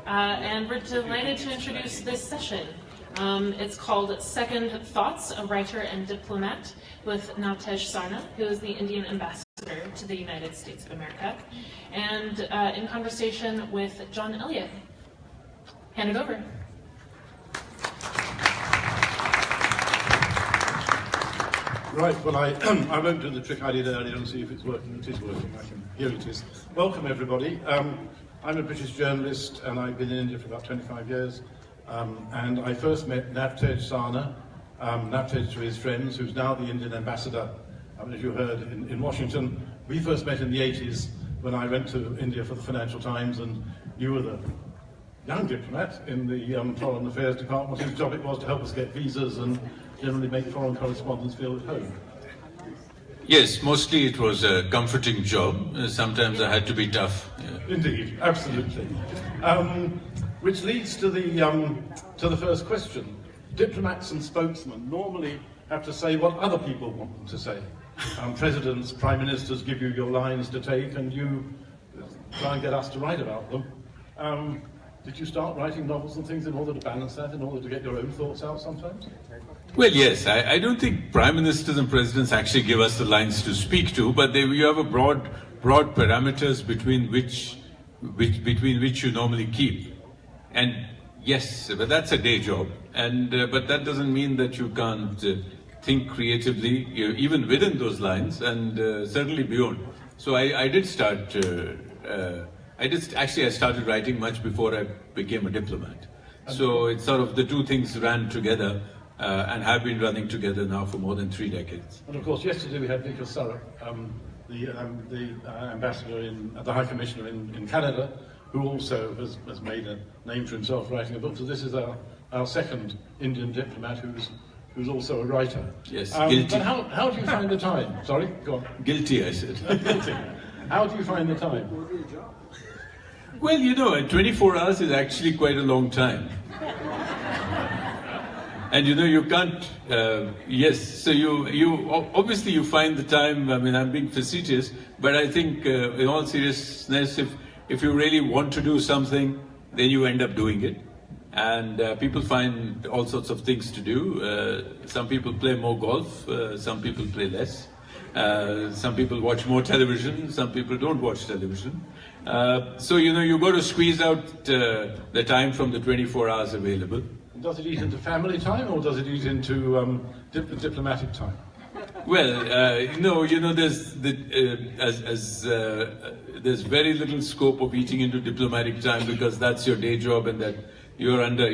and we're delighted to introduce this session. It's called Second Thoughts, a Writer and Diplomat, with Navtej Sarna, who is the Indian ambassador to the United States of America, and in conversation with John Elliott. Hand it over. Right, well I won't do the trick I did earlier and see if it's working. It is working, here it is. Welcome everybody. I'm a British journalist and I've been in India for about 25 years. And I first met Navtej Sarna, Navtej to his friends, who's now the Indian ambassador, as you heard, in Washington. We first met in the 80s when I went to India for the Financial Times, and you were the young diplomat in the Foreign Affairs Department, whose job it was to help us get visas and generally make foreign correspondents feel at home. Yes, mostly it was a comforting job. Sometimes I had to be tough. Yeah. Indeed, absolutely. Which leads to the first question. Diplomats and spokesmen normally have to say what other people want them to say. Presidents, prime ministers give you your lines to take, and you try and get us to write about them. Did you start writing novels and things in order to balance that, in order to get your own thoughts out sometimes? Well, yes. I don't think prime ministers and presidents actually give us the lines to speak to, but you have a broad parameters between which you normally keep. And yes, but that's a day job. And but that doesn't mean that you can't think creatively, even within those lines, and certainly beyond. So I did start. I started writing much before I became a diplomat. So it's sort of the two things ran together and have been running together now for more than 3 decades. And of course, yesterday we had Shashi Tharoor, the ambassador, the High Commissioner in Canada, who also has made a name for himself writing a book. So this is our second Indian diplomat who's also a writer. Yes, guilty. But how do you find the time? Sorry, go on. Guilty, I said. Guilty. How do you find the time? Well, 24 hours is actually quite a long time. And you can't, yes, so you obviously you find the time. I mean, I'm being facetious, but I think in all seriousness, if you really want to do something, then you end up doing it. And people find all sorts of things to do. Some people play more golf, some people play less. Some people watch more television, some people don't watch television. So, you've got to squeeze out the time from the 24 hours available. Does it eat into family time, or does it eat into diplomatic time? Well, there's very little scope of eating into diplomatic time, because that's your day job, and that you're on the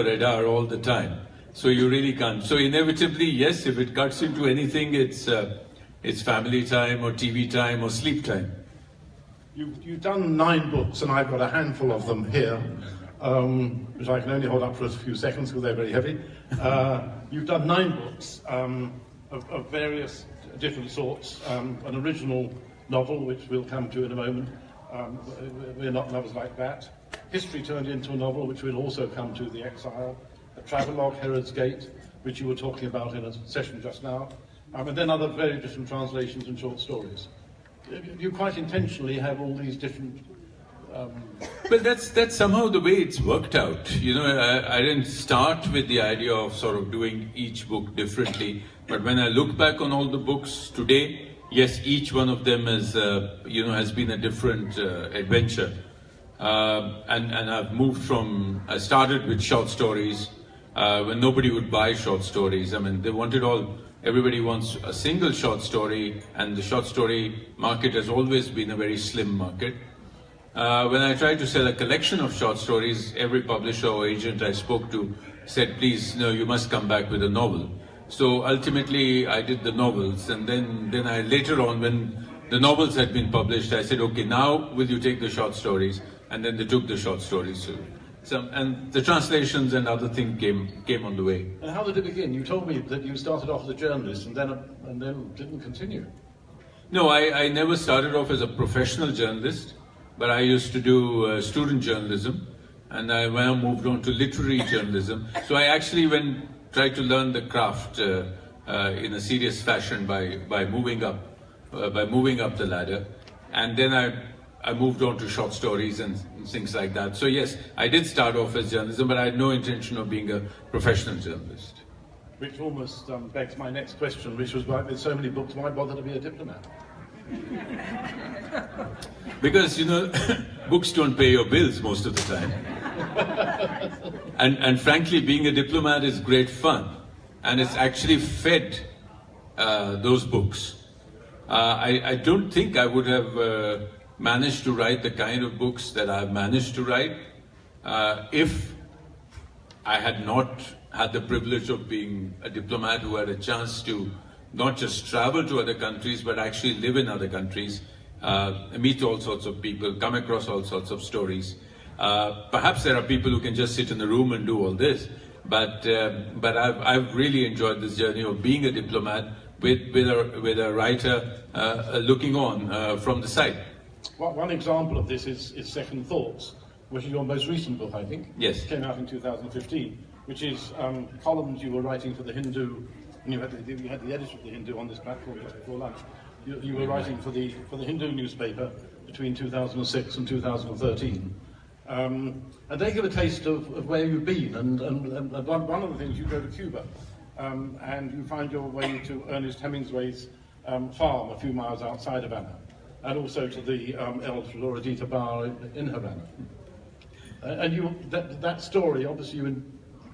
radar all the time. So you really can't. So inevitably, yes, if it cuts into anything, it's family time or TV time or sleep time. You've done 9 books, and I've got a handful of them here, which I can only hold up for a few seconds because they're very heavy. You've done 9 books of various different sorts. An original novel, which we'll come to in a moment. We're Not Lovers Like That. History turned into a novel, which we'll also come to, The Exile. A travelogue, Herod's Gate, which you were talking about in a session just now. And then other very different translations and short stories. You quite intentionally have all these different... But that's somehow the way it's worked out. I didn't start with the idea of sort of doing each book differently, but when I look back on all the books today, yes, each one of them is, has been a different adventure. And I've moved from, I started with short stories, when nobody would buy short stories. I mean, everybody wants a single short story, and the short story market has always been a very slim market. When I tried to sell a collection of short stories, every publisher or agent I spoke to said, please, no, you must come back with a novel. So ultimately, I did the novels, and then I later on, when the novels had been published, I said, okay, now will you take the short stories? And then they took the short stories. And the translations and other things came on the way. And how did it begin? You told me that you started off as a journalist and then didn't continue. No, I never started off as a professional journalist, but I used to do student journalism, and when I moved on to literary journalism. So I actually tried to learn the craft in a serious fashion by moving up the ladder, and then I moved on to short stories and things like that. So yes, I did start off as journalism, but I had no intention of being a professional journalist. Which almost begs my next question, which was, why, with so many books, why bother to be a diplomat? Because, you know, books don't pay your bills most of the time. And frankly, being a diplomat is great fun. And it's actually fed those books. I don't think I would have managed to write the kind of books that I've managed to write if I had not had the privilege of being a diplomat who had a chance to not just travel to other countries, but actually live in other countries, meet all sorts of people, come across all sorts of stories. Perhaps there are people who can just sit in a room and do all this, but I've really enjoyed this journey of being a diplomat with a writer looking on from the side. One example of this is Second Thoughts, which is your most recent book, I think. Yes. It came out in 2015, which is columns you were writing for the Hindu, and you had the editor of the Hindu on this platform just before lunch. You were writing for the Hindu newspaper between 2006 and 2013. And they give a taste of where you've been, and one of the things, you go to Cuba, and you find your way to Ernest Hemingway's farm a few miles outside Havana, and also to the El Floridita bar in Havana. And that story, obviously,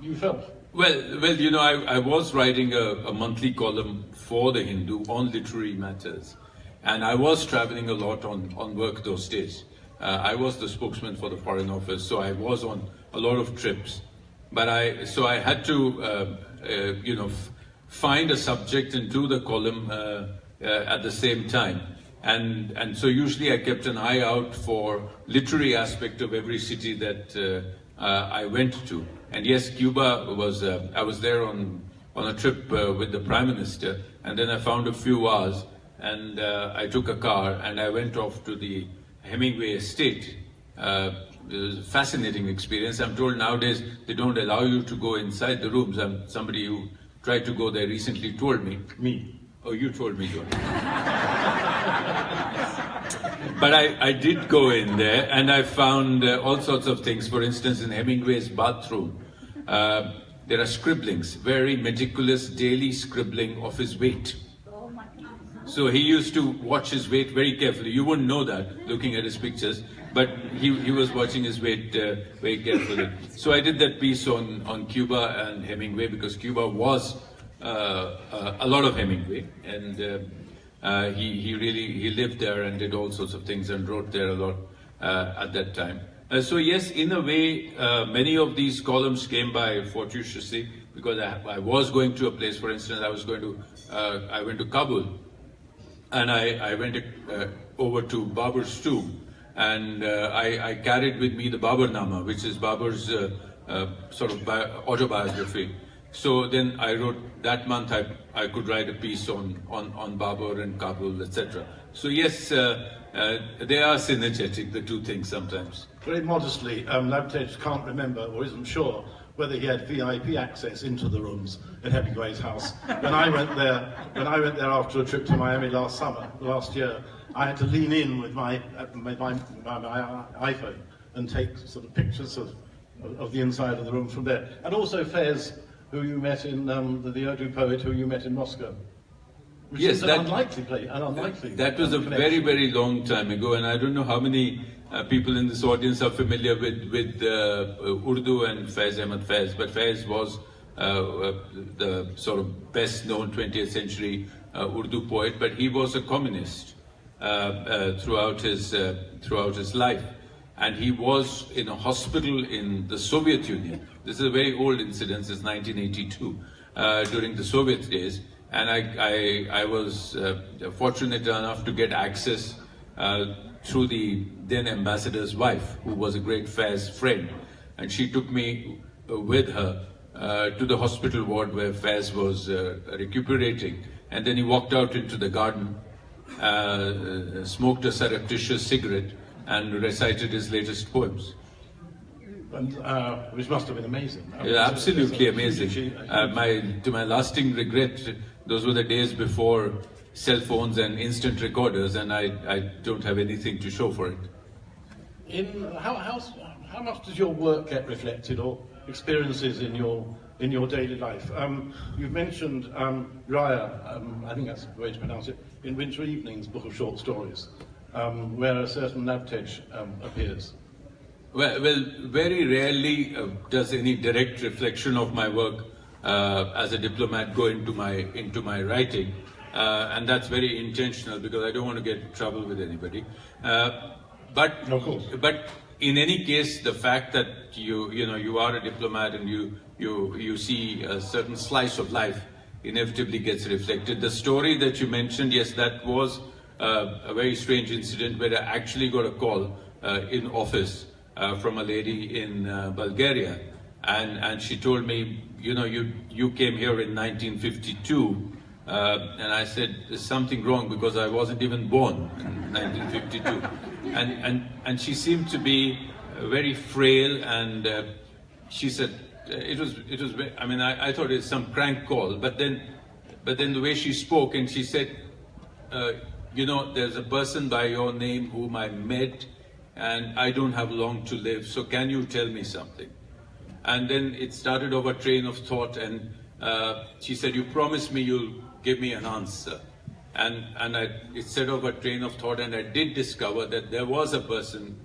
you felt. Well, you know, I was writing a monthly column for the Hindu on literary matters, and I was traveling a lot on work those days. I was the spokesman for the Foreign Office, so I was on a lot of trips. But I had to, you know, find a subject and do the column at the same time. And so usually I kept an eye out for literary aspect of every city that I went to. And yes, Cuba was, I was there on a trip with the Prime Minister, and then I found a few hours, and I took a car and I went off to the Hemingway estate. It was a fascinating experience. I'm told nowadays they don't allow you to go inside the rooms. Somebody who tried to go there recently told me. Me. Oh, you told me, John. But I did go in there, and I found all sorts of things. For instance, in Hemingway's bathroom, there are scribblings, very meticulous daily scribbling of his weight. So he used to watch his weight very carefully. You wouldn't know that looking at his pictures, but he was watching his weight very carefully. So I did that piece on Cuba and Hemingway, because Cuba was a lot of Hemingway, and he lived there and did all sorts of things and wrote there a lot at that time. So yes, in a way, many of these columns came by fortuitously, because I was going to a place. For instance, I went to Kabul, and I went over to Babur's tomb, and I carried with me the Baburnama, which is Babur's sort of autobiography. So then I wrote, that month I could write a piece on Babur and Kabul, etc. So yes, they are synergetic, the two things sometimes. Very modestly, Navtej can't remember, or isn't sure, whether he had VIP access into the rooms in Hemingway's house. When I went there after a trip to Miami last year, I had to lean in with my iPhone and take sort of pictures of the inside of the room from there. And also Fez, who you met in the Urdu poet who you met in Moscow. Which yes, is an unlikely. That was a very, very long time ago, and I don't know how many people in this audience are familiar with Urdu and Faiz Ahmad Faiz, but Faiz was the sort of best known 20th century Urdu poet, but he was a communist throughout his life, and he was in a hospital in the Soviet Union. This is a very old incident, it's 1982, during the Soviet days, and I was fortunate enough to get access through the then ambassador's wife, who was a great Faiz friend, and she took me with her to the hospital ward where Faiz was recuperating, and then he walked out into the garden, smoked a surreptitious cigarette, and recited his latest poems. And, which must have been amazing. Yeah, absolutely amazing. To my lasting regret, those were the days before cell phones and instant recorders, and I don't have anything to show for it. How much does your work get reflected, or experiences in your daily life? You've mentioned Raya, I think that's the way to pronounce it, in Winter Evenings, book of short stories, where a certain Navtej appears. Well, very rarely does any direct reflection of my work as a diplomat go into my writing, and that's very intentional because I don't want to get in trouble with anybody. But of course. But in any case, the fact that you are a diplomat and you see a certain slice of life inevitably gets reflected. The story that you mentioned, yes, that was a very strange incident where I actually got a call in office from a lady in Bulgaria, and she told me, you came here in 1952, and I said, there's something wrong because I wasn't even born in 1952. And she seemed to be very frail, and she said, it was. I mean, I thought it was some crank call, but then the way she spoke, and she said, there's a person by your name whom I met, and I don't have long to live. So can you tell me something? And then it started over a train of thought, and she said, you promised me you'll give me an answer. And it set over a train of thought, and I did discover that there was a person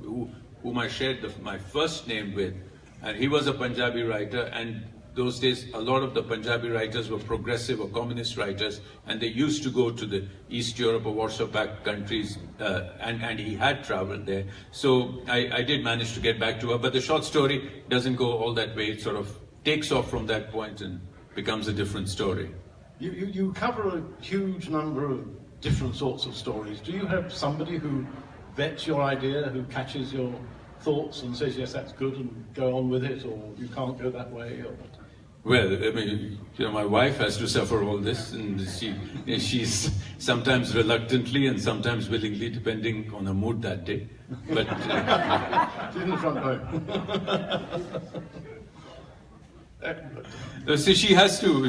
whom I shared my first name with, and he was a Punjabi writer, and those days a lot of the Punjabi writers were progressive or communist writers, and they used to go to the East Europe or Warsaw Pact countries, and he had traveled there. So I did manage to get back to her, but the short story doesn't go all that way. It sort of takes off from that point and becomes a different story. You cover a huge number of different sorts of stories. Do you have somebody who vets your idea, who catches your thoughts and says, yes, that's good, and go on with it, or you can't go that way? Or... Well, I mean, my wife has to suffer all this, and she's sometimes reluctantly and sometimes willingly, depending on her mood that day. But she's in the front row. So she has to.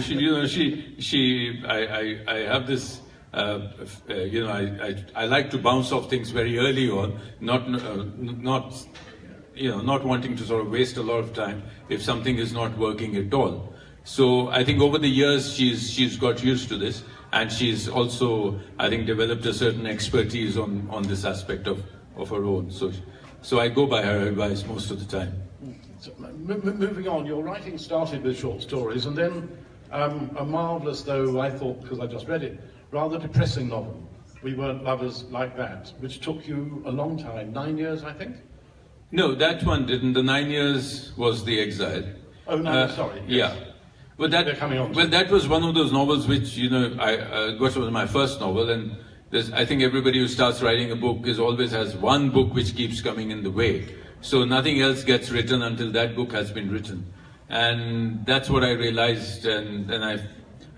I have this. I like to bounce off things very early on, not wanting to sort of waste a lot of time if something is not working at all. So I think over the years she's got used to this, and she's also, I think, developed a certain expertise on this aspect of her own. So I go by her advice most of the time. So, moving on, your writing started with short stories, and then a marvellous, though I thought, because I just read it, rather depressing novel, We Weren't Lovers Like That, which took you a long time, 9 years, I think? No, that one didn't. The 9 years was The Exile. Oh, no, sorry. Yes. Yeah. But that was one of those novels which, which was my first novel, and I think everybody who starts writing a book always has one book which keeps coming in the way. So nothing else gets written until that book has been written. And that's what I realized, and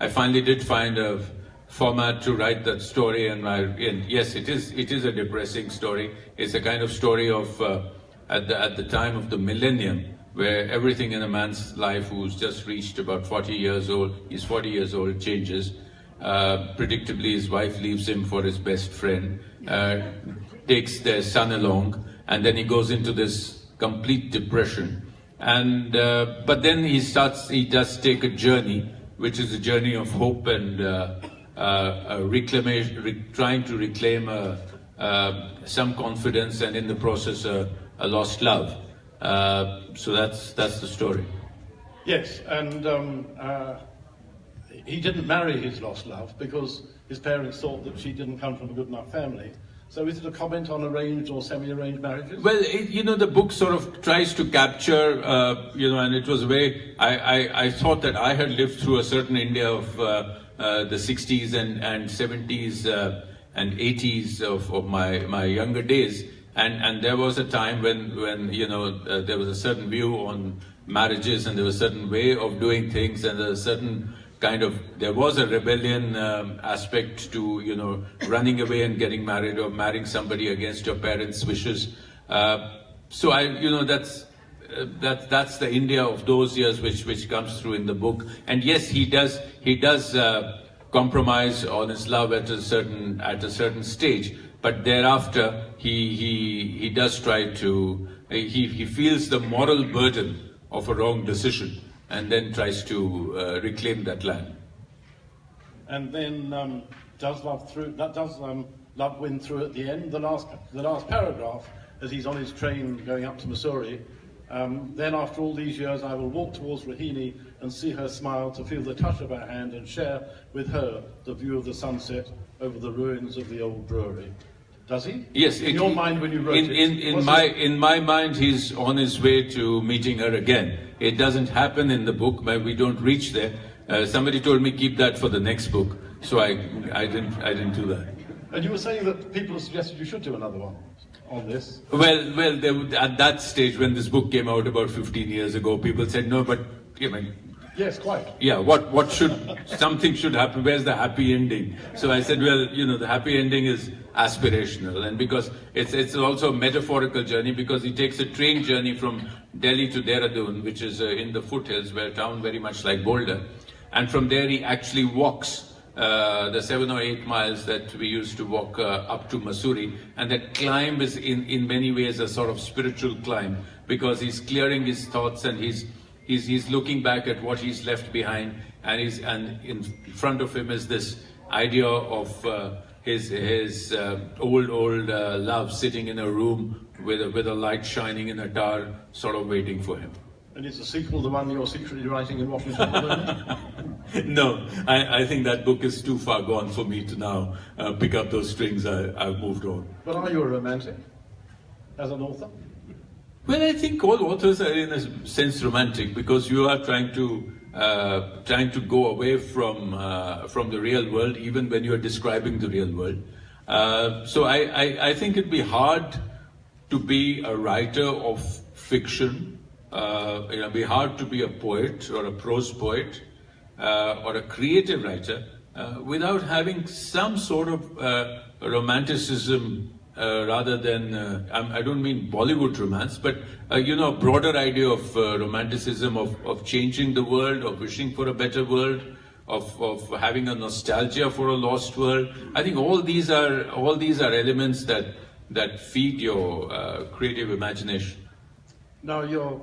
I finally did find a format to write that story, and yes, it is a depressing story. It's a kind of story of at the time of the millennium, where everything in a man's life who's just reached about 40 years old, he's 40 years old, changes. Predictably, his wife leaves him for his best friend, takes their son along, and then he goes into this complete depression. And but then he does take a journey, which is a journey of hope and trying to reclaim some confidence, and in the process a lost love. So that's the story. Yes, and he didn't marry his lost love because his parents thought that she didn't come from a good enough family. So is it a comment on arranged or semi-arranged marriages? Well, the book sort of tries to capture, and it was a way, I thought that I had lived through a certain India of the 60s and 70s and 80s of my younger days. And there was a time when there was a certain view on marriages, and there was a certain way of doing things, and there was a certain there was a rebellion aspect to, running away and getting married, or marrying somebody against your parents' wishes. So that's the India of those years which comes through in the book. And yes, he does compromise on his love at a certain stage, but thereafter he does try to he feels the moral burden of a wrong decision and then tries to reclaim that land. And then does love win through at the end? The last paragraph, as he's on his train going up to Missouri. Then after all these years I will walk towards Rahini and see her smile, to feel the touch of her hand and share with her the view of the sunset over the ruins of the old brewery. Does he? Yes. In your mind when you wrote it? In my mind he's on his way to meeting her again. It doesn't happen in the book, but we don't reach there. Somebody told me keep that for the next book, so I didn't do that. And you were saying that people have suggested you should do another one on this. Well, at that stage when this book came out about 15 years ago, people said no, but yes, quite. Yeah, something should happen. Where's the happy ending? So I said, well, the happy ending is aspirational, and because it's also a metaphorical journey, because he takes a train journey from Delhi to Dehradun, which is in the foothills, where a town very much like Boulder, and from there he actually walks the 7 or 8 miles that we used to walk up to Missouri, and that climb is in many ways a sort of spiritual climb, because he's clearing his thoughts and he's looking back at what he's left behind, and in front of him is this idea of his old love sitting in a room with a light shining in a tower, sort of waiting for him. And is the sequel the one you're secretly writing in Washington? No, I think that book is too far gone for me to now pick up those strings. I've moved on. But are you a romantic as an author? Well, I think all authors are in a sense romantic, because you are trying to go away from the real world, even when you are describing the real world. So I think it'd be hard to be a writer of fiction. It'd be hard to be a poet or a prose poet or a creative writer without having some sort of romanticism. Rather than, I don't mean Bollywood romance, but a broader idea of romanticism, of changing the world, of wishing for a better world, of having a nostalgia for a lost world. I think all these are elements that feed your creative imagination. Now you're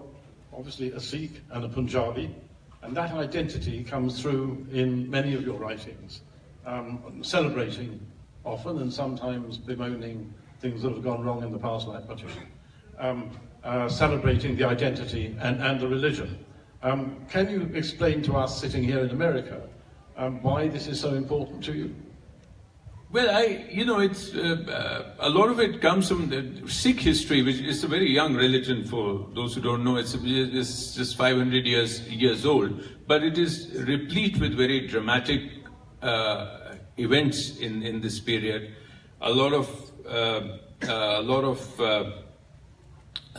obviously a Sikh and a Punjabi, and that identity comes through in many of your writings, celebrating often and sometimes bemoaning things that have gone wrong in the past, like Partition, celebrating the identity and the religion. Can you explain to us, sitting here in America, why this is so important to you? Well, it's a lot of it comes from the Sikh history, which is a very young religion. For those who don't know, it's just 500 years old, but it is replete with very dramatic events in this period. A lot of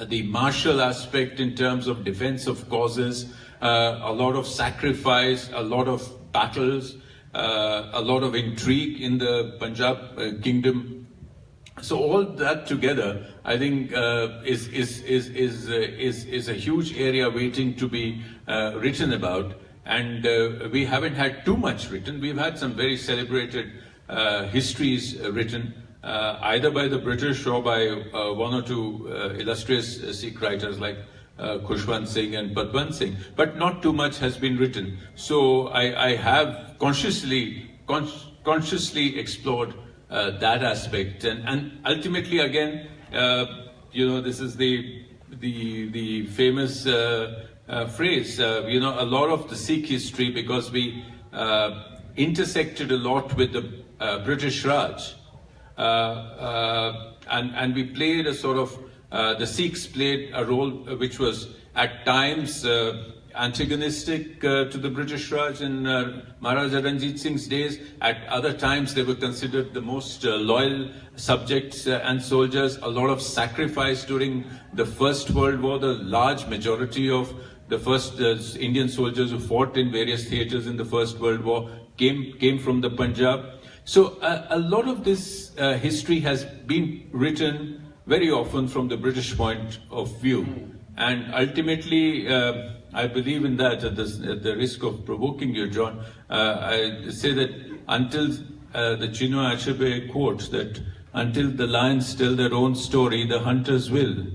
the martial aspect in terms of defense of causes, a lot of sacrifice, a lot of battles, a lot of intrigue in the Punjab kingdom. So all that together, I think, is a huge area waiting to be written about. And we haven't had too much written. We've had some very celebrated histories written, either by the British or by one or two illustrious Sikh writers like Khushwant Singh and Padwant Singh, but not too much has been written. So I have consciously explored that aspect, and ultimately again, this is the famous phrase, a lot of the Sikh history, because we intersected a lot with the British Raj, and we played a sort of, the Sikhs played a role which was at times antagonistic to the British Raj in Maharaja Ranjit Singh's days. At other times they were considered the most loyal subjects and soldiers. A lot of sacrifice during the First World War. The large majority of the first Indian soldiers who fought in various theatres in the First World War came from the Punjab. So a lot of this history has been written very often from the British point of view. And ultimately, I believe in that, at the risk of provoking you, John. I say that until the Chinua Achebe quote that until the lions tell their own story, the hunters will.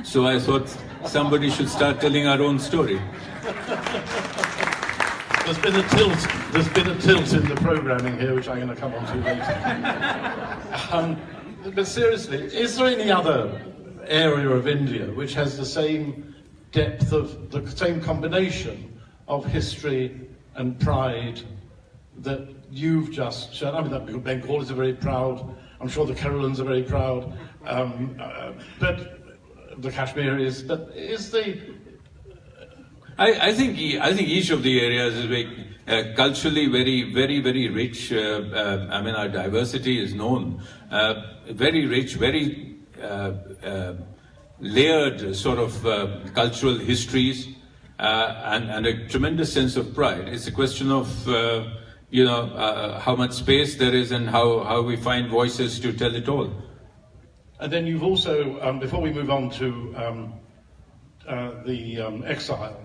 So I thought somebody should start telling our own story. There's been a tilt in the programming here, which I'm going to come on to later. But seriously, is there any other area of India which has the same depth of, the same combination of history and pride that you've just shown? I mean, that Bengal is very proud. I'm sure the Keralans are very proud. But the Kashmiris, but is the... I think each of the areas is very, culturally very rich. I mean, our diversity is known. Very rich, very layered sort of cultural histories, and a tremendous sense of pride. It's a question of how much space there is and how we find voices to tell it all. And then you've also, before we move on to Exile,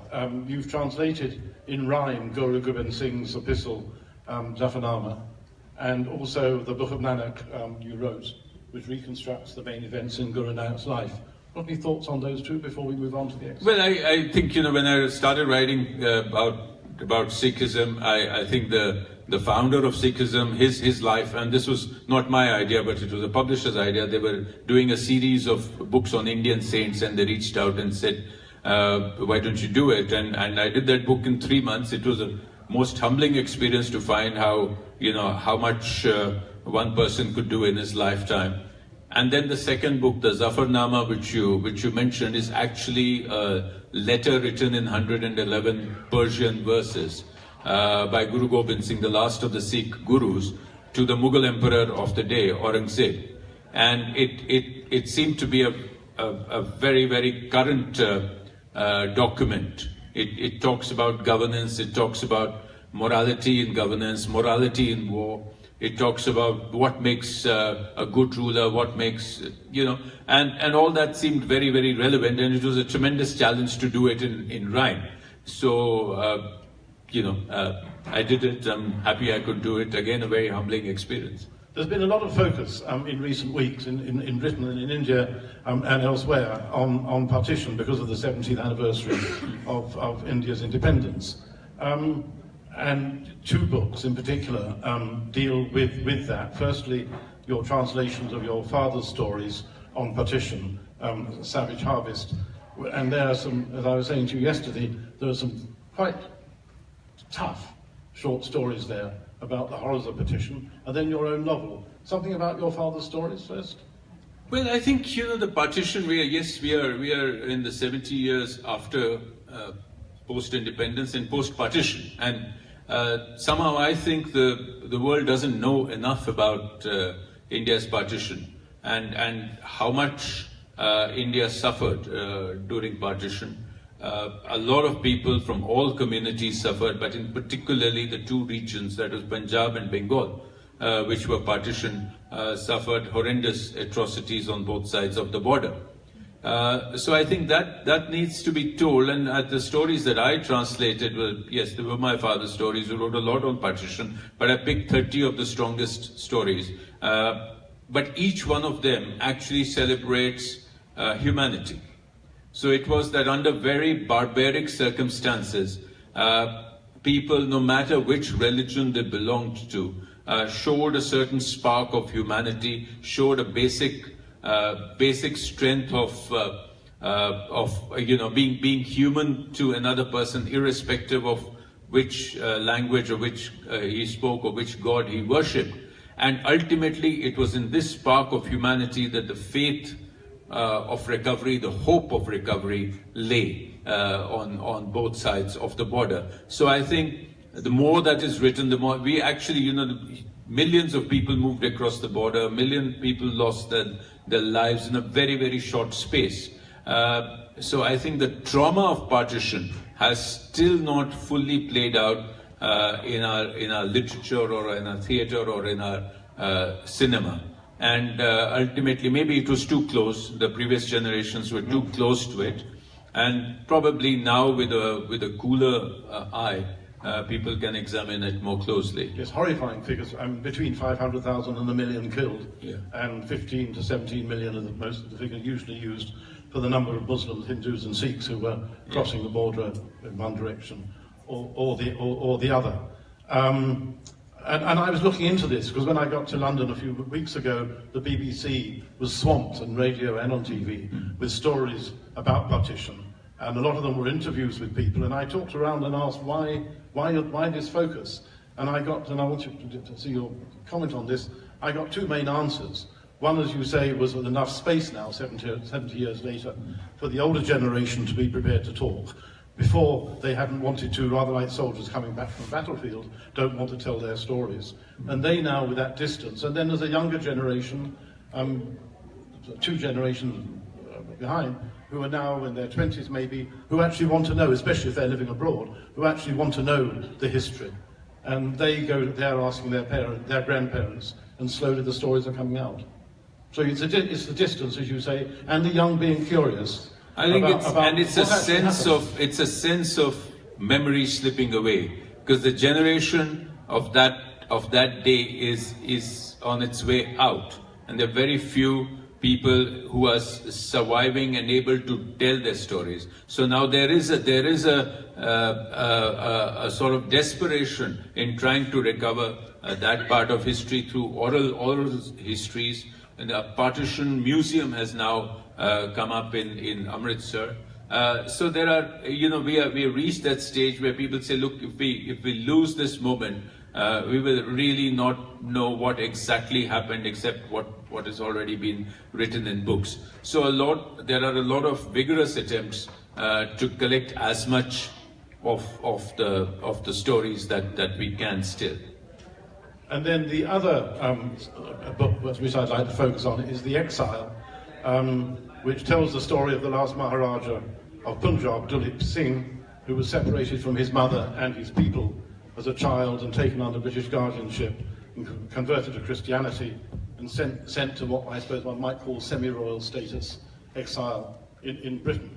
you've translated in rhyme Guru Gobind Singh's epistle, Zafarnama, and also the Book of Nanak you wrote, which reconstructs the main events in Guru Nanak's life. Got any thoughts on those two before we move on to the Exile? Well, I think, when I started writing about Sikhism, I think the founder of Sikhism, his life, and this was not my idea, but it was a publisher's idea. They were doing a series of books on Indian saints, and they reached out and said, why don't you do it? And I did that book in 3 months. It was a most humbling experience to find how much one person could do in his lifetime. And then the second book, the Zafarnama, which you mentioned, is actually a letter written in 111 Persian verses by Guru Gobind Singh, the last of the Sikh gurus, to the Mughal emperor of the day, Aurangzeb. And it seemed to be a very current document. It talks about governance, it talks about morality in governance, morality in war. It talks about what makes a good ruler, what makes, and all that seemed very relevant, and it was a tremendous challenge to do it in rhyme. So, I did it. I'm happy I could do it. Again, a very humbling experience. There's been a lot of focus in recent weeks in Britain and in India and elsewhere on partition because of the 70th anniversary of India's independence. And two books in particular deal with that. Firstly, your translations of your father's stories on partition, Savage Harvest. And there are some, as I was saying to you yesterday, there are some quite tough short stories there about the horrors of partition, and then your own novel. Something about your father's stories first? Well, I think, the partition, we are in the 70 years after post-independence and post-partition. And somehow I think the world doesn't know enough about India's partition and how much India suffered during partition. A lot of people from all communities suffered, but in particularly the two regions, that was Punjab and Bengal, which were partitioned, suffered horrendous atrocities on both sides of the border. So I think that needs to be told, and the stories that I translated were, yes, they were my father's stories. Who wrote a lot on partition, but I picked 30 of the strongest stories. But each one of them actually celebrates humanity. So it was that under very barbaric circumstances, people, no matter which religion they belonged to, showed a certain spark of humanity, showed a basic strength of being human to another person, irrespective of which language or which he spoke or which god he worshipped. And ultimately, it was in this spark of humanity that the faith of recovery, the hope of recovery lay on both sides of the border. So I think the more that is written, the more we actually, millions of people moved across the border, a million people lost their lives in a very short space. So I think the trauma of partition has still not fully played out in our literature or in our theatre or in our cinema. And ultimately, maybe it was too close. The previous generations were too close to it, and probably now with a cooler eye, people can examine it more closely. Yes, horrifying figures. Between 500,000 and a million killed, Yeah. and 15 to 17 million are most of the figure usually used for the number of Muslims, Hindus and Sikhs who were crossing the border in one direction or the other. And I was looking into this because when I got to London a few weeks ago, the BBC was swamped on radio and on TV with stories about partition, and a lot of them were interviews with people. And I talked around and asked why this focus. And I want you to see your comment on this. I got two main answers. One, as you say, was enough space now, 70 years later, for the older generation to be prepared to talk. Before, they hadn't wanted to, rather like soldiers coming back from the battlefield, don't want to tell their stories. And they now, with that distance, and then there's a younger generation, two generations behind, who are now in their 20s maybe, who actually want to know, especially if they're living abroad, who actually want to know the history. And they go there asking their grandparents, and slowly the stories are coming out. So it's the distance, as you say, and the young being curious. I think it's a sense of memory slipping away, because the generation of that day is on its way out, and there are very few people who are surviving and able to tell their stories. So now there is a sort of desperation in trying to recover that part of history through oral histories. And the Partition Museum has now come up in Amritsar. So there are, we have reached that stage where people say, look, if we lose this moment, we will really not know what exactly happened except what has already been written in books. So there are a lot of vigorous attempts to collect as much of the stories that we can still. And then the other book which I'd like to focus on is The Exile, which tells the story of the last Maharaja of Punjab, Duleep Singh, who was separated from his mother and his people as a child and taken under British guardianship and converted to Christianity and sent to what I suppose one might call semi-royal status, exile in Britain.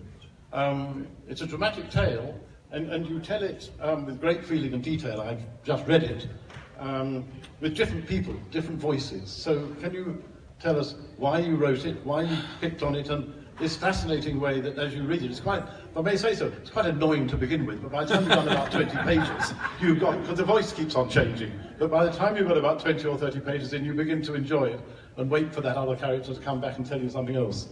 It's a dramatic tale, and you tell it with great feeling and detail. I've just read it. With different people, different voices. So can you tell us why you wrote it, why you picked on it, and this fascinating way that as you read it, it's quite, if I may say so, it's quite annoying to begin with, but by the time you've done about 20 pages, you've got, because the voice keeps on changing, but by the time you've got about 20 or 30 pages in, you begin to enjoy it and wait for that other character to come back and tell you something else.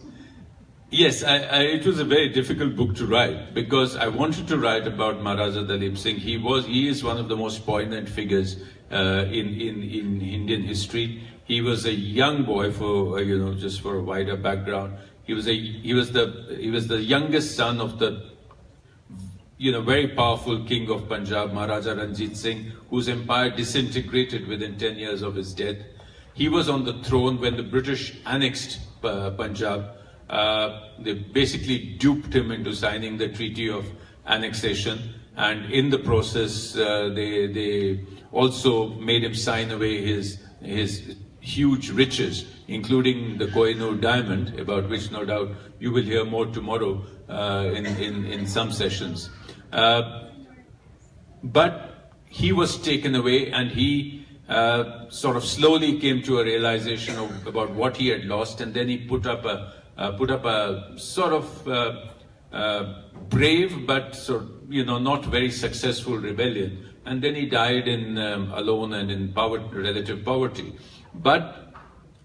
Yes, it was a very difficult book to write because I wanted to write about Maharaja Duleep Singh. He is one of the most poignant figures in Indian history. He was a young boy, for just for a wider background. He was the youngest son of the very powerful king of Punjab, Maharaja Ranjit Singh, whose empire disintegrated within 10 years of his death. He was on the throne when the British annexed Punjab. They basically duped him into signing the Treaty of Annexation, and in the process they also made him sign away his huge riches, including the Koh-i-Noor diamond, about which no doubt you will hear more tomorrow in some sessions. But he was taken away, and he sort of slowly came to a realization about what he had lost, and then he put up a sort of brave but not very successful rebellion, and then he died alone and in relative poverty. But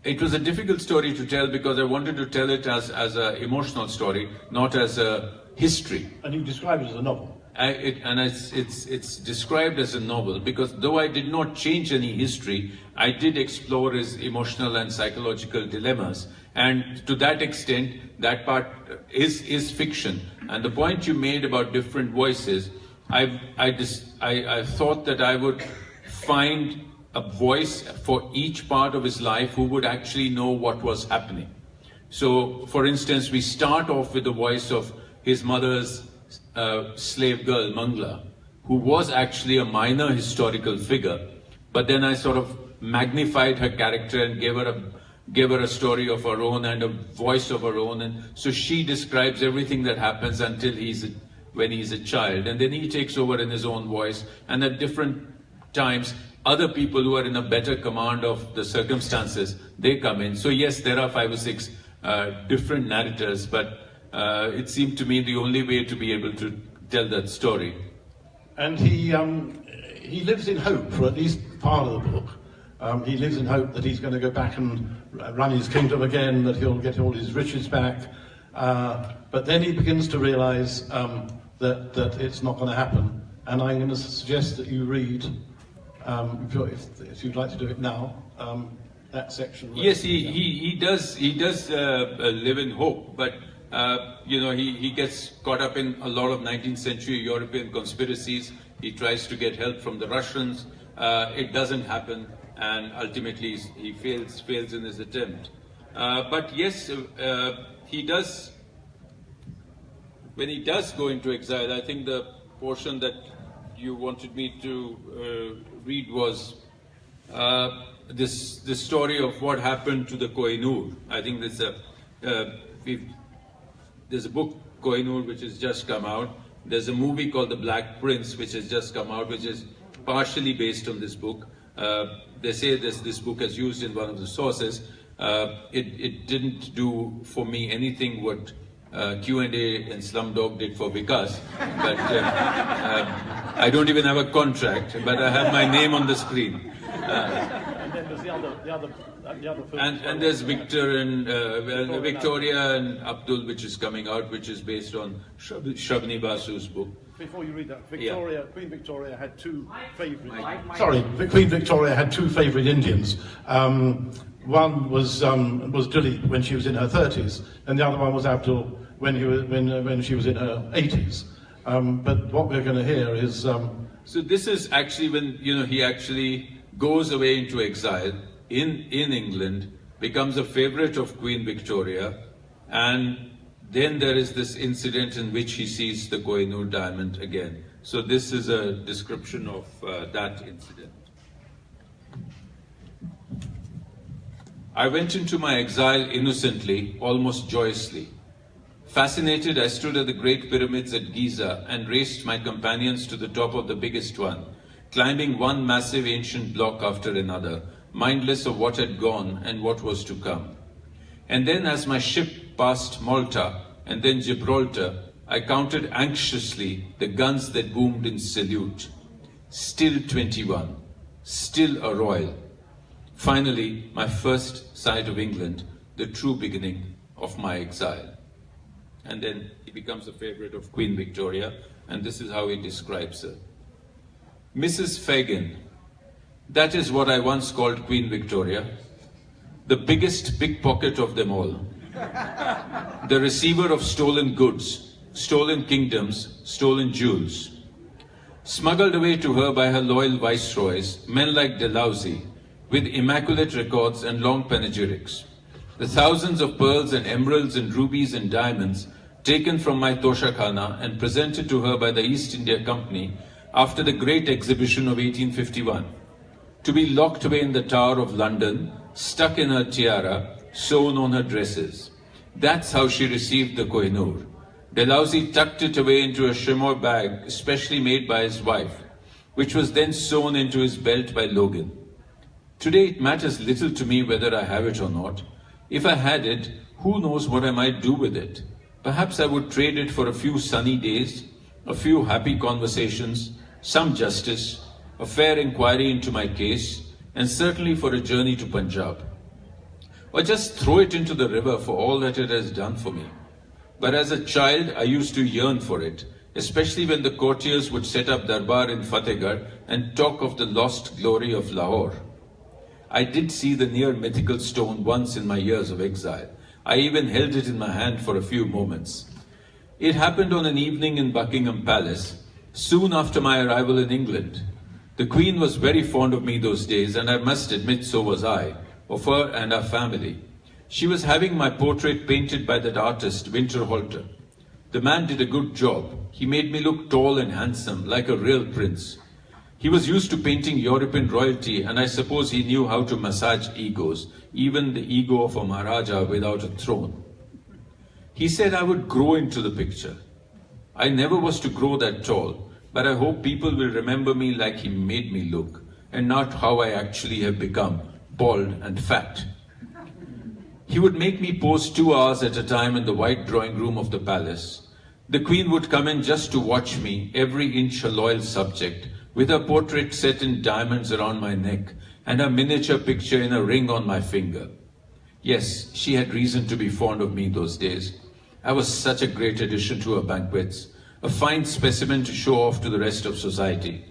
it was a difficult story to tell because I wanted to tell it as an emotional story, not as a history. And you describe it as a novel. It's described as a novel because though I did not change any history, I did explore his emotional and psychological dilemmas. And to that extent, that part is fiction. And the point you made about different voices, I thought that I would find a voice for each part of his life who would actually know what was happening. So, for instance, we start off with the voice of his mother's slave girl, Mangla, who was actually a minor historical figure. But then I sort of magnified her character and gave her a story of her own and a voice of her own. And so she describes everything that happens until he's when he's a child, and then he takes over in his own voice, and at different times, other people who are in a better command of the circumstances, they come in. So yes, there are 5 or 6 different narrators, but it seemed to me the only way to be able to tell that story. And he lives in hope for at least part of the book. He lives in hope that he's going to go back and run his kingdom again, that he'll get all his riches back. But then he begins to realize that it's not going to happen. And I'm going to suggest that you read, if you'd like to do it now, that section. Yes, he does live in hope, but you know, he gets caught up in a lot of 19th century European conspiracies. He tries to get help from the Russians. It doesn't happen, and ultimately he fails in his attempt. But yes, he does. When he does go into exile, I think the portion that you wanted me to read was this story of what happened to the Kohinoor. I think there's a book, Kohinoor, which has just come out. There's a movie called The Black Prince, which has just come out, which is partially based on this book. They say this book is used in one of the sources. It didn't do for me anything what Q&A and Slumdog did for Vikas, but I don't even have a contract, but I have my name on the screen. And then there's the other film. And there's Victoria and Abdul, which is coming out, which is based on Shabni Basu's book. Before you read that, Queen Victoria had 2 favourite. Sorry, Queen Victoria had 2 favourite Indians. One was Dilip when she was in her 30s, and the other one was Abdul when she was in her 80s. But what we're going to hear is. So this is actually when he actually goes away into exile in England, becomes a favourite of Queen Victoria, and then there is this incident in which he sees the Kohinoor diamond again. So this is a description of that incident. I went into my exile innocently, almost joyously. Fascinated, I stood at the great pyramids at Giza and raced my companions to the top of the biggest one, climbing one massive ancient block after another, mindless of what had gone and what was to come. And then as my ship passed Malta and then Gibraltar, I counted anxiously the guns that boomed in salute. Still 21, still a royal. Finally, my first sight of England, the true beginning of my exile. And then he becomes a favorite of Queen Victoria, and this is how he describes her. Mrs. Fagin, that is what I once called Queen Victoria, the biggest pickpocket of them all, the receiver of stolen goods, stolen kingdoms, stolen jewels. Smuggled away to her by her loyal viceroys, men like Dalhousie, with immaculate records and long panegyrics. The thousands of pearls and emeralds and rubies and diamonds taken from my Toshakhana and presented to her by the East India Company after the Great Exhibition of 1851. To be locked away in the Tower of London, stuck in her tiara, sewn on her dresses. That's how she received the Kohinoor. Dalhousie tucked it away into a chamois bag specially made by his wife, which was then sewn into his belt by Logan. Today it matters little to me whether I have it or not. If I had it, who knows what I might do with it? Perhaps I would trade it for a few sunny days, a few happy conversations, some justice, a fair inquiry into my case, and certainly for a journey to Punjab. Or just throw it into the river for all that it has done for me. But as a child, I used to yearn for it, especially when the courtiers would set up darbar in Fatehgarh and talk of the lost glory of Lahore. I did see the near mythical stone once in my years of exile. I even held it in my hand for a few moments. It happened on an evening in Buckingham Palace, soon after my arrival in England. The Queen was very fond of me those days, and I must admit so was I, of her and our family. She was having my portrait painted by that artist, Winterhalter. The man did a good job. He made me look tall and handsome, like a real prince. He was used to painting European royalty, and I suppose he knew how to massage egos, even the ego of a Maharaja without a throne. He said I would grow into the picture. I never was to grow that tall, but I hope people will remember me like he made me look, and not how I actually have become, bald and fat. He would make me pose 2 hours at a time in the white drawing room of the palace. The Queen would come in just to watch me, every inch a loyal subject, with her portrait set in diamonds around my neck and her miniature picture in a ring on my finger. Yes, she had reason to be fond of me those days. I was such a great addition to her banquets, a fine specimen to show off to the rest of society.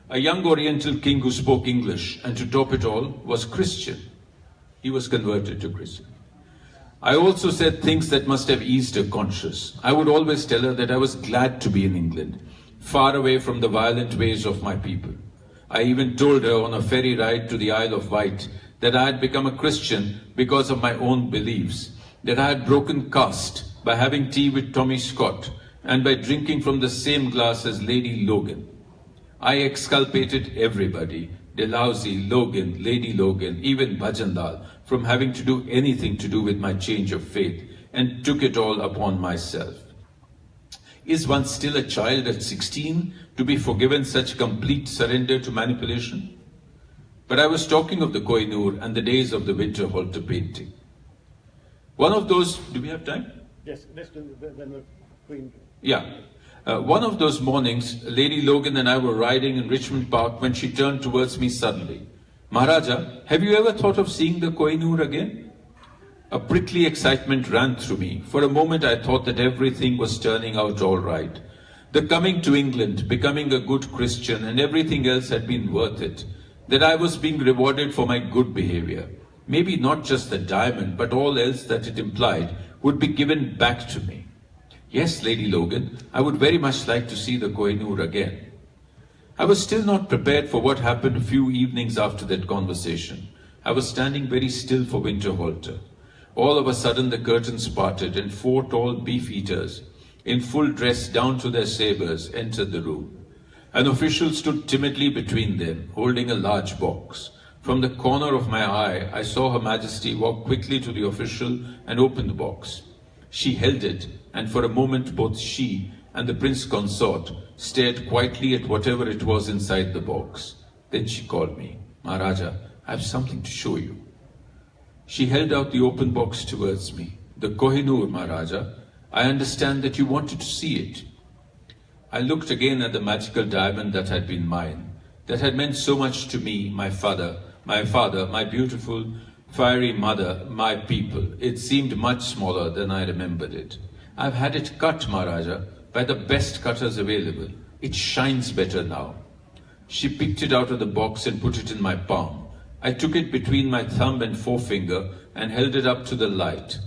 A young Oriental king who spoke English, and to top it all, was Christian. He was converted to Christian. I also said things that must have eased her conscience. I would always tell her that I was glad to be in England, far away from the violent ways of my people. I even told her on a ferry ride to the Isle of Wight that I had become a Christian because of my own beliefs, that I had broken caste by having tea with Tommy Scott and by drinking from the same glass as Lady Logan. I exculpated everybody, Dalhousie, Logan, Lady Logan, even Bhajanlal, from having to do anything to do with my change of faith, and took it all upon myself. Is one still a child at 16 to be forgiven such complete surrender to manipulation? But I was talking of the Kohinoor and the days of the winter halter painting. One of those, do we have time? Yes, when the Queen... Yeah. One of those mornings, Lady Logan and I were riding in Richmond Park when she turned towards me suddenly. Maharaja, have you ever thought of seeing the Kohinoor again? A prickly excitement ran through me. For a moment I thought that everything was turning out all right. The coming to England, becoming a good Christian, and everything else had been worth it. That I was being rewarded for my good behavior. Maybe not just the diamond, but all else that it implied would be given back to me. Yes, Lady Logan, I would very much like to see the Kohinoor again. I was still not prepared for what happened a few evenings after that conversation. I was standing very still for winter halter. All of a sudden the curtains parted and 4 tall beef-eaters, in full dress down to their sabres, entered the room. An official stood timidly between them, holding a large box. From the corner of my eye, I saw Her Majesty walk quickly to the official and open the box. She held it, and for a moment both she and the Prince Consort stared quietly at whatever it was inside the box. Then she called me. Maharaja, I have something to show you. She held out the open box towards me. The Kohinoor, Maharaja. I understand that you wanted to see it. I looked again at the magical diamond that had been mine, that had meant so much to me, my father, my beautiful, fiery mother, my people. It seemed much smaller than I remembered it. I've had it cut, Maharaja, by the best cutters available. It shines better now. She picked it out of the box and put it in my palm. I took it between my thumb and forefinger and held it up to the light.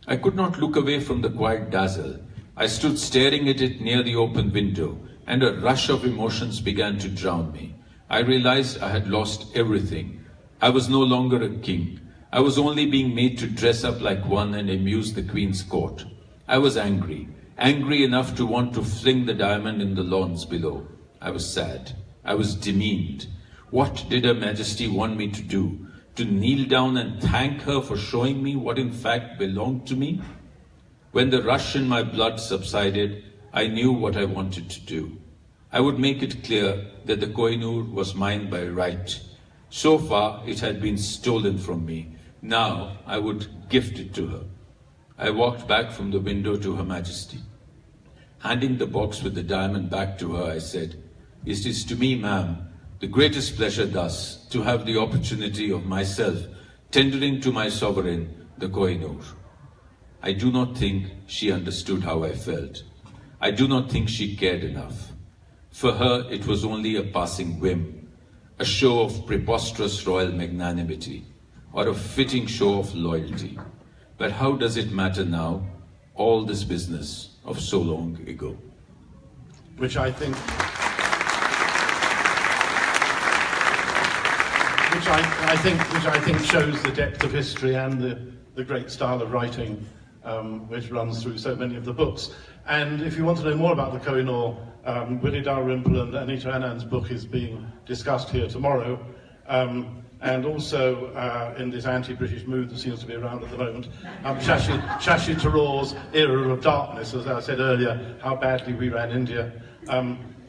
I could not look away from the quiet dazzle. I stood staring at it near the open window, and a rush of emotions began to drown me. I realized I had lost everything. I was no longer a king. I was only being made to dress up like one and amuse the Queen's court. I was angry enough to want to fling the diamond in the lawns below. I was sad. I was demeaned. What did Her Majesty want me to do? To kneel down and thank her for showing me what in fact belonged to me? When the rush in my blood subsided, I knew what I wanted to do. I would make it clear that the Kohinoor was mine by right. So far, it had been stolen from me. Now, I would gift it to her. I walked back from the window to Her Majesty. Handing the box with the diamond back to her, I said, "It is to me, ma'am, the greatest pleasure thus to have the opportunity of myself tendering to my sovereign the Kohinoor." I do not think she understood how I felt. I do not think she cared enough. For her, it was only a passing whim, a show of preposterous royal magnanimity, or a fitting show of loyalty. But how does it matter now, all this business of so long ago? Which I think shows the depth of history and the great style of writing which runs through so many of the books. And if you want to know more about the Kohinoor, Willie Dalrymple and Anita Anand's book is being discussed here tomorrow. and also in this anti-British mood that seems to be around at the moment, Shashi Tharoor's Era of Darkness, as I said earlier, how badly we ran India.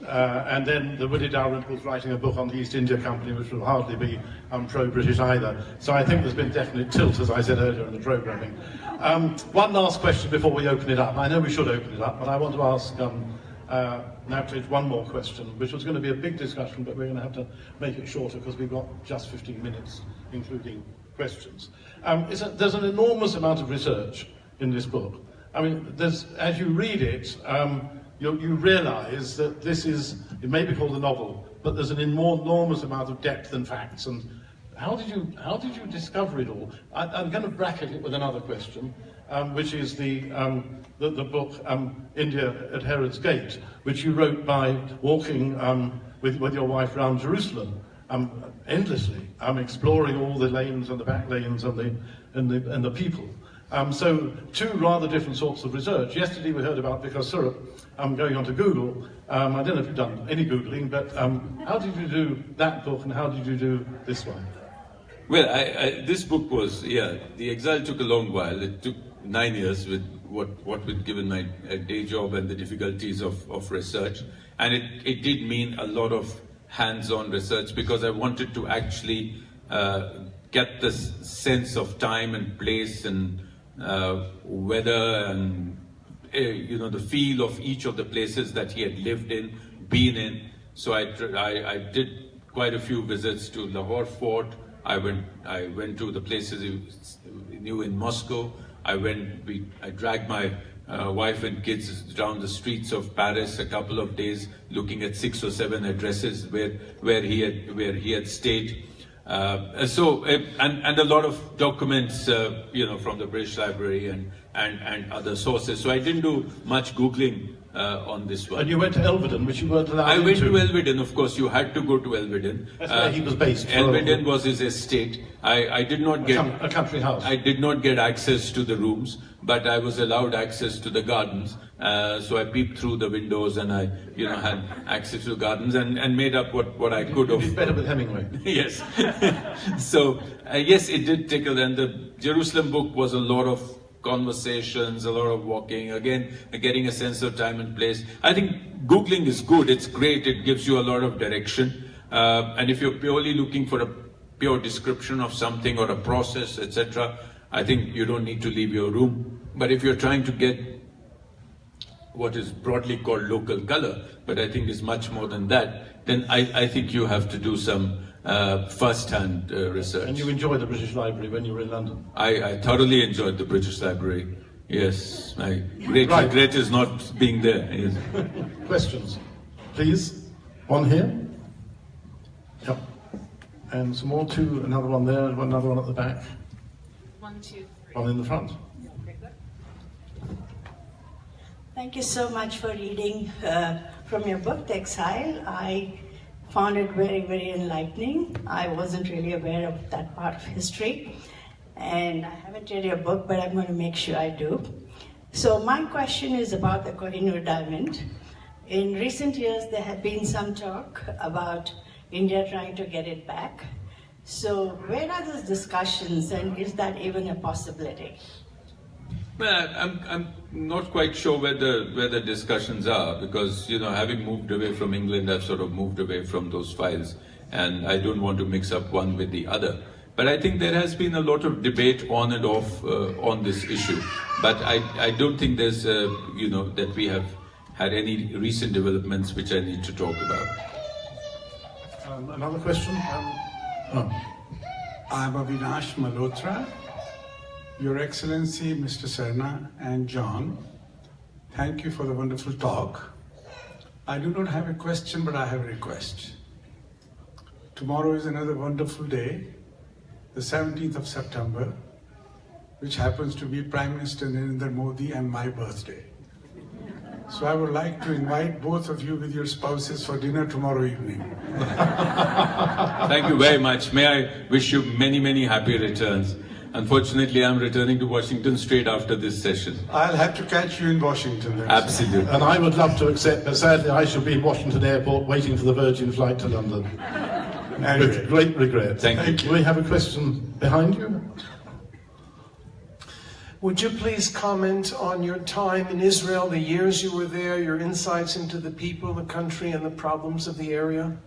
And then the Willie Dalrymple's writing a book on the East India Company, which will hardly be pro-British either. So I think there's been definite tilt, as I said earlier in the programming. One last question before we open it up. I know we should open it up, but I want to ask Navtej one more question, which was going to be a big discussion, but we're going to have to make it shorter because we've got just 15 minutes, including questions. There's an enormous amount of research in this book. I mean, as you read it, you realise that it may be called a novel, but there's an enormous amount of depth and facts. And how did you discover it all? I'm going to bracket it with another question, which is the book India at Herod's Gate, which you wrote by walking with your wife around Jerusalem endlessly, exploring all the lanes and the back lanes and the people. So two rather different sorts of research. Yesterday we heard about Vikas Surup going onto Google. I don't know if you've done any Googling, but how did you do that book and how did you do this one? Well, this book was, The Exile took a long while. It took 9 years with what with given my day job and the difficulties of research. And it did mean a lot of hands-on research because I wanted to actually get this sense of time and place and weather and the feel of each of the places that he had lived in, been in. So I did quite a few visits to Lahore Fort. I went to the places he knew in Moscow. I dragged my wife and kids down the streets of Paris a couple of days, looking at 6 or 7 addresses where he had stayed. And a lot of documents, from the British Library and other sources. So I didn't do much Googling on this one. And you went to Elvedon, which you weren't allowed I went to Elvedon, of course. You had to go to Elvedon. That's where he was based. Elvedon was his estate. I did not get a country house. I did not get access to the rooms, but I was allowed access to the gardens. So I peeped through the windows, and I, had access to the gardens and made up what I could of. It's better with Hemingway. Yes. So yes, it did tickle, and the Jerusalem book was a lot of conversations, a lot of walking, again, getting a sense of time and place. I think Googling is good, it's great, it gives you a lot of direction. And if you're purely looking for a pure description of something or a process, etc., I think you don't need to leave your room. But if you're trying to get what is broadly called local color, but I think is much more than that, then I think you have to do some first-hand research. And you enjoyed the British Library when you were in London? I thoroughly enjoyed the British Library, yes. My great regret is not being there. Yes. Questions? Please? One here? Yep. And some more, two, another one there, another one at the back. 1, 2, 3. One in the front. Thank you so much for reading from your book, Exile. I found it very, very enlightening. I wasn't really aware of that part of history. And I haven't read your book, but I'm going to make sure I do. So my question is about the Kohinoor diamond. In recent years, there have been some talk about India trying to get it back. So where are those discussions, and is that even a possibility? Well, I'm not quite sure where the discussions are, because, having moved away from England, I've sort of moved away from those files, and I don't want to mix up one with the other. But I think there has been a lot of debate on and off on this issue. But I don't think there's, that we have had any recent developments which I need to talk about. Another question? I'm Avinash Malhotra. Your Excellency, Mr. Sarna and John, thank you for the wonderful talk. I do not have a question, but I have a request. Tomorrow is another wonderful day, the 17th of September, which happens to be Prime Minister Narendra Modi and my birthday. So I would like to invite both of you with your spouses for dinner tomorrow evening. Thank you very much. May I wish you many, many happy returns. Unfortunately, I'm returning to Washington straight after this session. I'll have to catch you in Washington then. Absolutely. And I would love to accept, but sadly I shall be in Washington Airport waiting for the Virgin flight to London. with great regret. Thank you. We have a question behind you. Would you please comment on your time in Israel, the years you were there, your insights into the people, the country, and the problems of the area?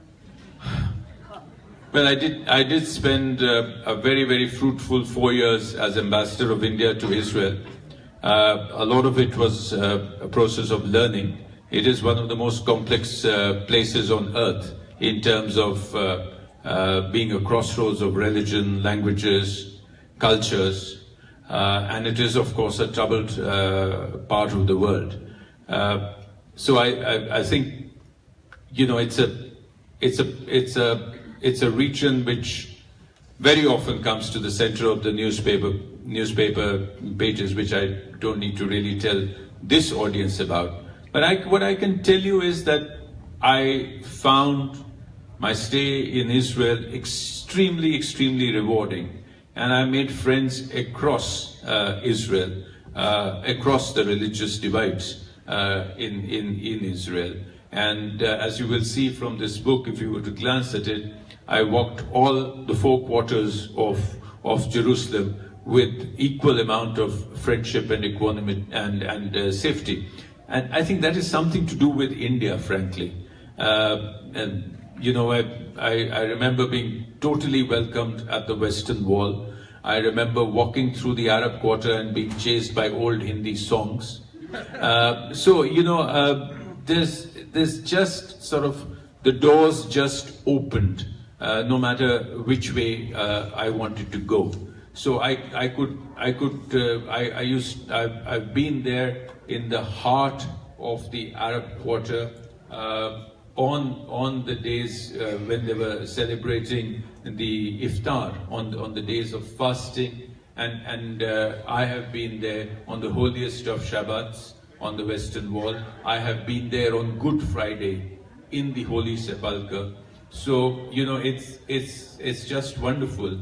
Well, I did spend a very, very fruitful 4 years as ambassador of India to Israel. A lot of it was a process of learning. It is one of the most complex places on earth in terms of being a crossroads of religion, languages, cultures, and it is, of course, a troubled part of the world. So I think, you know, it's a region which very often comes to the center of the newspaper pages, which I don't need to really tell this audience about. But what I can tell you is that I found my stay in Israel extremely, extremely rewarding. And I made friends across Israel, across the religious divides in Israel. And as you will see from this book, if you were to glance at it, I walked all the 4 quarters of Jerusalem with equal amount of friendship and equanimity and safety. And I think that is something to do with India, frankly. And you know, I remember being totally welcomed at the Western Wall. I remember walking through the Arab Quarter and being chased by old Hindi songs. So, you know, there's just sort of, the doors just opened, no matter which way I wanted to go. So I've been there in the heart of the Arab Quarter, on the days when they were celebrating the iftar, on the days of fasting, and I have been there on the holiest of Shabbats on the Western Wall. I have been there on Good Friday in the Holy Sepulchre. So, you know, it's just wonderful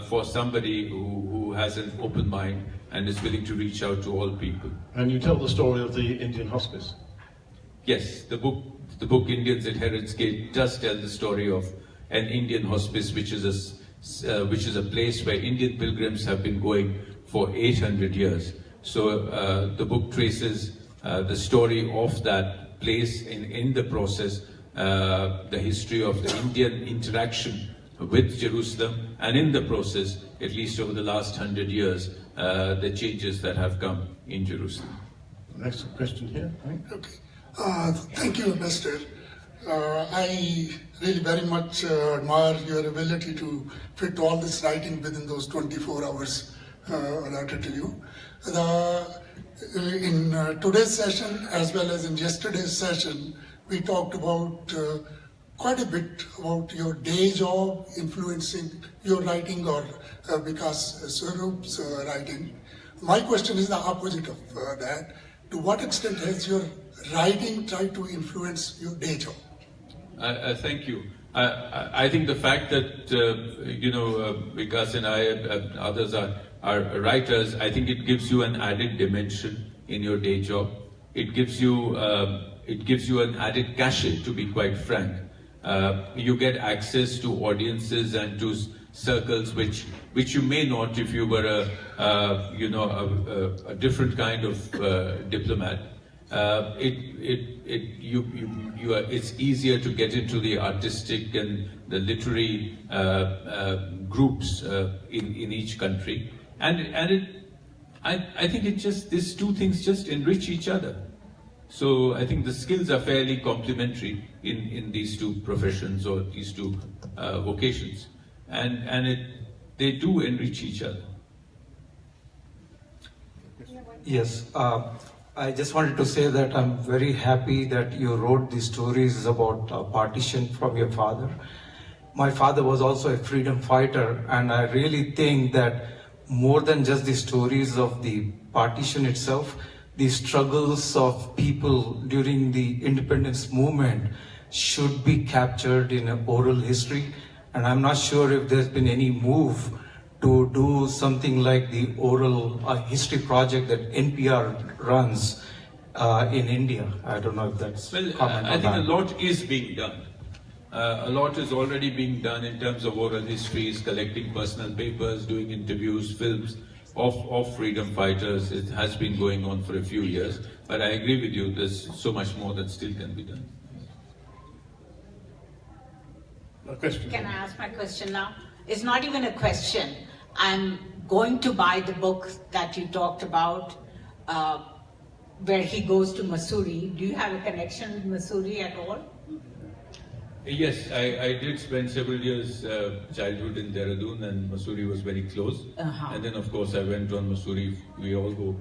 for somebody who has an open mind and is willing to reach out to all people. And you tell the story of the Indian hospice. Yes, the book Indians at Herod's Gate does tell the story of an Indian hospice, which is a place where Indian pilgrims have been going for 800 years. So the book traces the story of that place, in the process, the history of the Indian interaction with Jerusalem, and in the process, at least over the last 100 years, the changes that have come in Jerusalem. Next question here. Okay. Thank you, Mr. I really very much admire your ability to fit all this writing within those 24 hours allotted to you. In today's session, as well as in yesterday's session, we talked about quite a bit about your day job influencing your writing, or Vikas Swaroop's writing. My question is the opposite of that. To what extent has your writing tried to influence your day job? Thank you. I think the fact that you know, Vikas and I and others are writers, I think it gives you an added dimension in your day job. It gives you an added cachet, to be quite frank. You get access to audiences and to circles which you may not if you were a different kind of diplomat. It's easier to get into the artistic and the literary groups in each country, and I think these two things just enrich each other. So I think the skills are fairly complementary in these two professions, or these two vocations, and they do enrich each other. Yes. I just wanted to say that I'm very happy that you wrote these stories about partition from your father. My father was also a freedom fighter, and I really think that more than just the stories of the partition itself, the struggles of people during the independence movement should be captured in an oral history. And I'm not sure if there's been any move to do something like the oral history project that NPR runs in India. I don't know if that's well. I think a lot is being done. A lot is already being done in terms of oral histories, collecting personal papers, doing interviews, films of freedom fighters. It has been going on for a few years, but I agree with you, there's so much more that still can be done. A question. Can I ask my question now? It's not even a question. I'm going to buy the book that you talked about, where he goes to Mussoorie. Do you have a connection with Mussoorie at all? Yes, I did spend several years childhood in Dehradun, and Mussoorie was very close. And then of course I went on Mussoorie. We all go,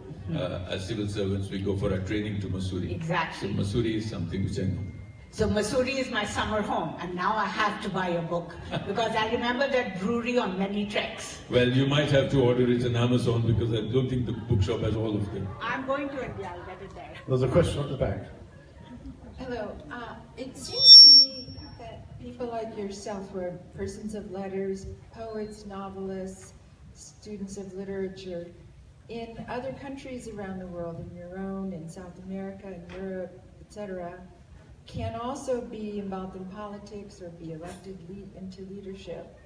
as civil servants, we go for our training to Mussoorie. Exactly. So Mussoorie is something which I know. So Mussoorie is my summer home, and now I have to buy a book, because I remember that brewery on many treks. Well, you might have to order it on Amazon, because I don't think the bookshop has all of them. I'm going to India, I'll get it there. There's a question at the back. Hello. It seems to me that people like yourself were persons of letters, poets, novelists, students of literature, in other countries around the world, in your own, in South America, in Europe, etc., can also be involved in politics or be elected into leadership.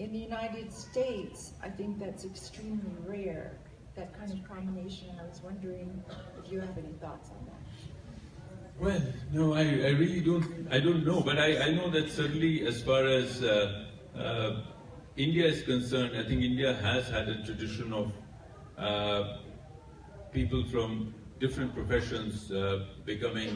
In the United States, I think that's extremely rare, that kind of combination. I was wondering if you have any thoughts on that. Well, no, I really don't know, but I know that certainly as far as India is concerned, I think India has had a tradition of people from different professions becoming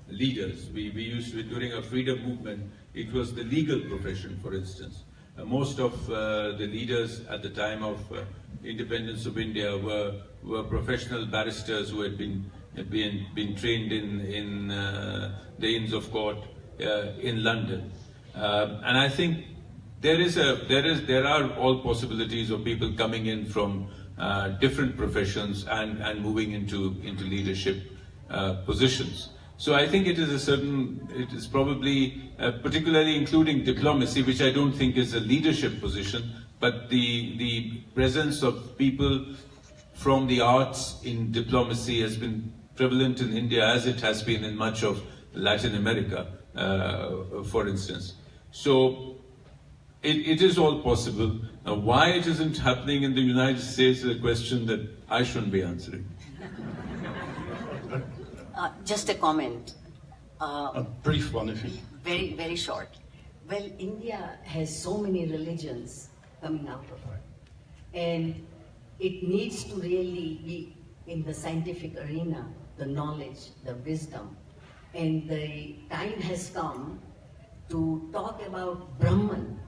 leaders. We used to, during our freedom movement, it was the legal profession, for instance. Most of the leaders at the time of independence of India were professional barristers who had been trained in the Inns of Court in London. And I think there are all possibilities of people coming in from different professions and moving into leadership positions. So I think it is probably, particularly including diplomacy, which I don't think is a leadership position, but the presence of people from the arts in diplomacy has been prevalent in India, as it has been in much of Latin America, for instance. So it is all possible. Now, why it isn't happening in the United States is a question that I shouldn't be answering. Just a comment. A brief one, if you... Very, very short. Well, India has so many religions coming out of it. And it needs to really be in the scientific arena, the knowledge, the wisdom. And the time has come to talk about Brahman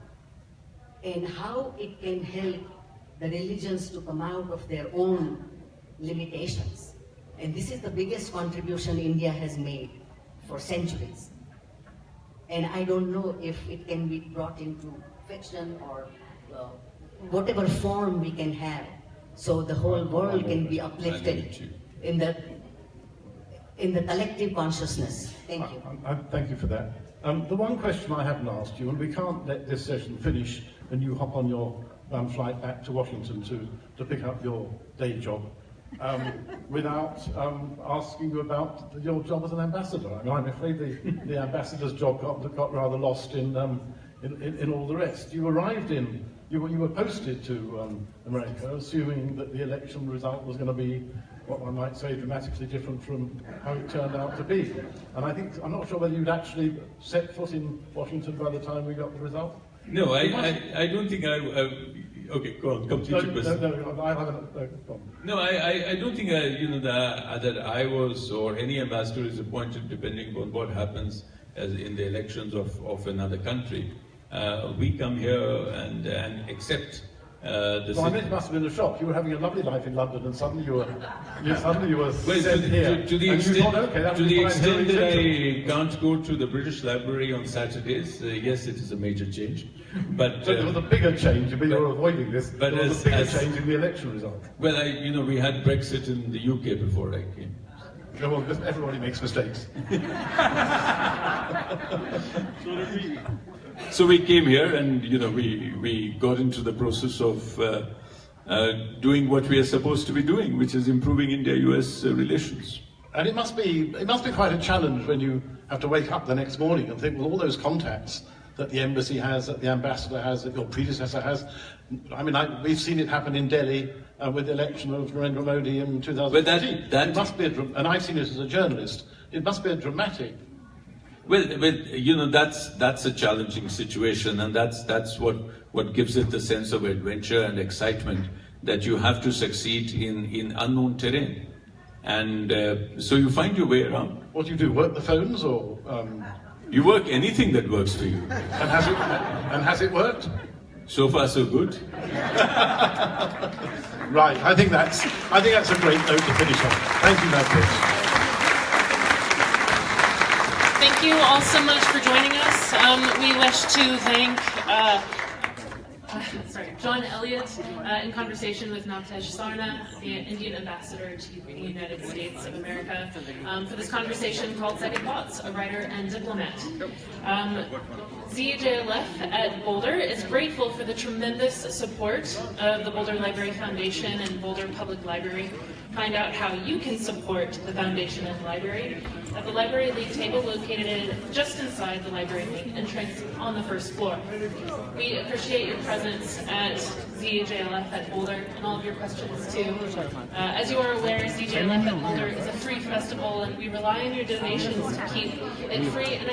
and how it can help the religions to come out of their own limitations. And this is the biggest contribution India has made for centuries. And I don't know if it can be brought into fiction or whatever form we can have, so the whole world can be uplifted in the collective consciousness. Thank you. Thank you for that. The one question I haven't asked you, and we can't let this session finish and you hop on your flight back to Washington to pick up your day job, without asking you about your job as an ambassador. I mean, I'm afraid the ambassador's job got rather lost in all the rest. You arrived in, you were posted to America, assuming that the election result was going to be what one might say dramatically different from how it turned out to be. And I'm not sure whether you'd actually set foot in Washington by the time we got the result. No, I don't think okay, go on, complete your question. No, I don't think that I was, or any ambassador is appointed depending on what happens in the elections of another country. We come here and accept the... Well, I mean, it must have been a shock. You were having a lovely life in London, and suddenly you were sent here. To the extent that I can't go to the British Library on Saturdays, yes, it is a major change. But there was a bigger change. But you're avoiding this. But there was a bigger change in the election result. Well, we had Brexit in the UK before I came. Yeah, well, everybody makes mistakes. So we came here, and we got into the process of doing what we are supposed to be doing, which is improving India-US relations. And it must be quite a challenge when you have to wake up the next morning and think, well, all those contacts that the embassy has, that the ambassador has, that your predecessor has. I mean, we've seen it happen in Delhi with the election of Narendra Modi in 2014. It must be, and I've seen it as a journalist. It must be a dramatic. Well, you know, that's a challenging situation, and that's what gives it the sense of adventure and excitement, that you have to succeed in unknown terrain, and so you find your way around. What do you do? Work the phones, or you work anything that works for you? And has it worked? So far, so good. Right. I think that's a great note to finish on. Thank you, Navtej. Thank you all so much for joining us. We wish to thank John Elliott in conversation with Navtej Sarna, the Indian ambassador to the United States of America, for this conversation called Second Thoughts, a writer and diplomat. ZJLF at Boulder is grateful for the tremendous support of the Boulder Library Foundation and Boulder Public Library. Find out how you can support the foundation and the library at the Library League table located just inside the Library League entrance on the first floor. We appreciate your presence at ZJLF at Boulder and all of your questions too. As you are aware, ZJLF at Boulder is a free festival and we rely on your donations to keep it free and